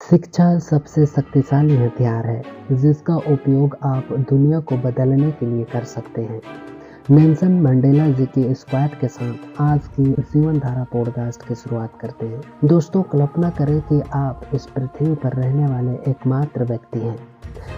शिक्षा सबसे शक्तिशाली हथियार है जिसका उपयोग आप दुनिया को बदलने के लिए कर सकते हैं। नेल्सन मंडेला जी की इस क्वाट के साथ आज की जीवन धारा पॉडकास्ट की शुरुआत करते हैं। दोस्तों, कल्पना करें कि आप इस पृथ्वी पर रहने वाले एकमात्र व्यक्ति हैं।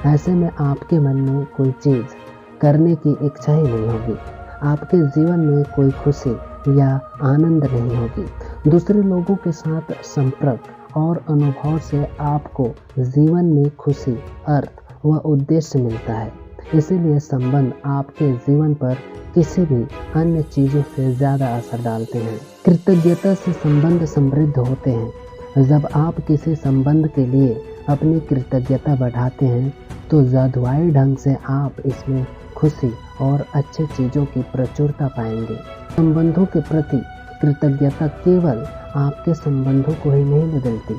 ऐसे में आपके मन में कोई चीज़ करने की इच्छा ही नहीं होगी। आपके जीवन में कोई खुशी या आनंद नहीं होगी। दूसरे लोगों के साथ संपर्क और अनुभव से आपको जीवन में खुशी, अर्थ व उद्देश्य मिलता है। इसीलिए संबंध आपके जीवन पर किसी भी अन्य चीज़ों से ज़्यादा असर डालते हैं। कृतज्ञता से संबंध समृद्ध होते हैं। जब आप किसी संबंध के लिए अपनी कृतज्ञता बढ़ाते हैं तो जादुई ढंग से आप इसमें खुशी और अच्छी चीज़ों की प्रचुरता पाएंगे। संबंधों के प्रति कृतज्ञता केवल आपके संबंधों को ही नहीं बदलती,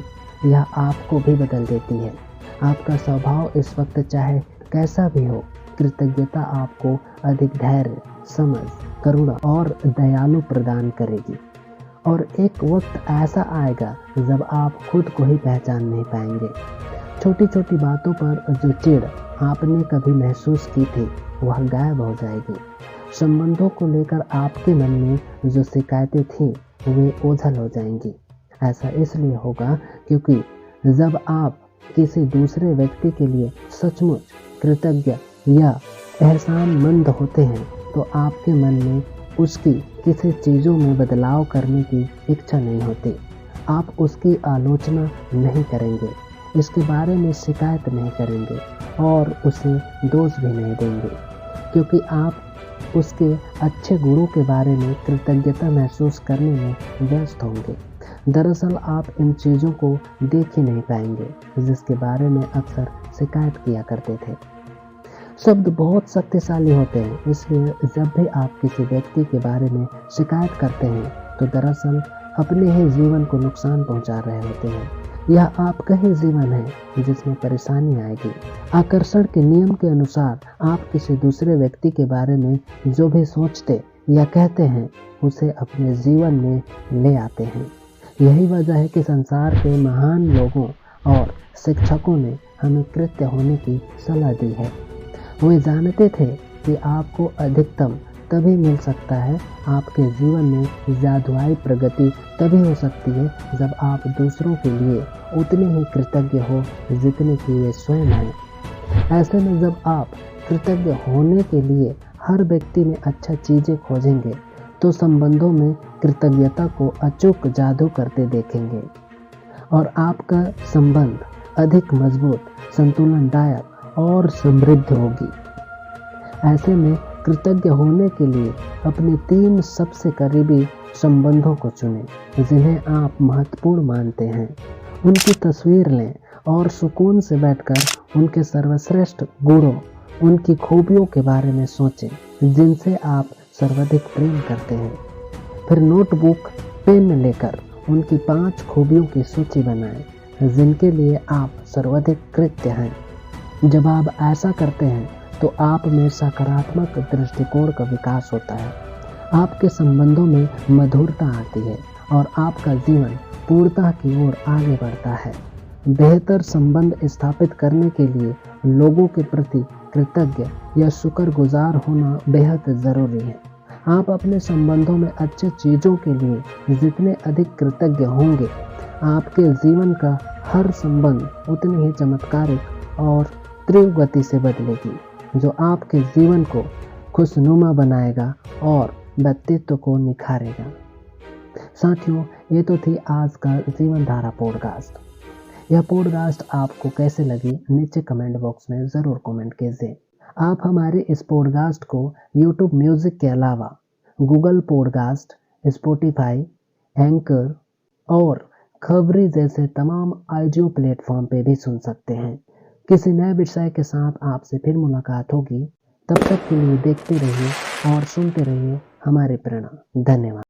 यह आपको भी बदल देती है। आपका स्वभाव इस वक्त चाहे कैसा भी हो, कृतज्ञता आपको अधिक धैर्य, समझ, करुणा और दयालु प्रदान करेगी। और एक वक्त ऐसा आएगा जब आप खुद को ही पहचान नहीं पाएंगे। छोटी छोटी बातों पर जो चिढ़ आपने कभी महसूस की थी वह गायब हो जाएगी। संबंधों को लेकर आपके मन में जो शिकायतें थीं वे ओझल हो जाएंगी। ऐसा इसलिए होगा क्योंकि जब आप किसी दूसरे व्यक्ति के लिए सचमुच कृतज्ञ या एहसानमंद होते हैं तो आपके मन में उसकी किसी चीज़ों में बदलाव करने की इच्छा नहीं होती। आप उसकी आलोचना नहीं करेंगे, इसके बारे में शिकायत नहीं करेंगे और उसे दोष भी नहीं देंगे, क्योंकि आप उसके अच्छे गुणों के बारे में कृतज्ञता महसूस करने में व्यस्त होंगे। दरअसल आप इन चीज़ों को देख ही नहीं पाएंगे जिसके बारे में अक्सर शिकायत किया करते थे। शब्द बहुत शक्तिशाली होते हैं, इसलिए जब भी आप किसी व्यक्ति के बारे में शिकायत करते हैं तो दरअसल अपने ही जीवन को नुकसान पहुंचा रहे होते हैं। यह आपका ही जीवन है जिसमें परेशानी आएगी। आकर्षण के नियम के अनुसार आप किसी दूसरे व्यक्ति के बारे में जो भी सोचते या कहते हैं उसे अपने जीवन में ले आते हैं। यही वजह है कि संसार के महान लोगों और शिक्षकों ने हमें कृत्य होने की सलाह दी है। वे जानते थे कि आपको अधिकतम तभी मिल सकता है, आपके जीवन में जादुई प्रगति तभी हो सकती है जब आप दूसरों के लिए उतने ही कृतज्ञ हो जितने कि वे स्वयं हैं। ऐसे में जब आप कृतज्ञ होने के लिए हर व्यक्ति में अच्छा चीज़ें खोजेंगे तो संबंधों में कृतज्ञता को अचूक जादू करते देखेंगे और आपका संबंध अधिक मजबूत, संतुलनदायक और समृद्ध होगी। ऐसे में कृतज्ञ होने के लिए अपने 3 सबसे करीबी संबंधों को चुनें जिन्हें आप महत्वपूर्ण मानते हैं। उनकी तस्वीर लें और सुकून से बैठकर उनके सर्वश्रेष्ठ गुणों, उनकी खूबियों के बारे में सोचें जिनसे आप सर्वाधिक प्रेम करते हैं। फिर नोटबुक, पेन लेकर उनकी 5 खूबियों की सूची बनाएं जिनके लिए आप सर्वाधिक कृतज्ञ हैं। जब आप ऐसा करते हैं तो आप में सकारात्मक दृष्टिकोण का विकास होता है, आपके संबंधों में मधुरता आती है और आपका जीवन पूर्णता की ओर आगे बढ़ता है। बेहतर संबंध स्थापित करने के लिए लोगों के प्रति कृतज्ञ या शुक्रगुजार होना बेहद ज़रूरी है। आप अपने संबंधों में अच्छी चीज़ों के लिए जितने अधिक कृतज्ञ होंगे, आपके जीवन का हर संबंध उतनी ही चमत्कारिक और तीव्र गति से बदलेगी, जो आपके जीवन को खुशनुमा बनाएगा और व्यक्तित्व को निखारेगा। साथियों, ये तो थी आज का जीवन धारा पॉडकास्ट। यह पॉडकास्ट आपको कैसे लगी नीचे कमेंट बॉक्स में ज़रूर कमेंट कीजिए। आप हमारे इस पॉडकास्ट को यूट्यूब म्यूज़िक के अलावा गूगल पॉडकास्ट, स्पॉटिफाई, एंकर और खबरी जैसे तमाम ऑडियो प्लेटफॉर्म पे भी सुन सकते हैं। किसी नए विषय के साथ आपसे फिर मुलाकात होगी। तब तक के लिए देखते रहिए और सुनते रहिए हमारे प्रेरणा। धन्यवाद।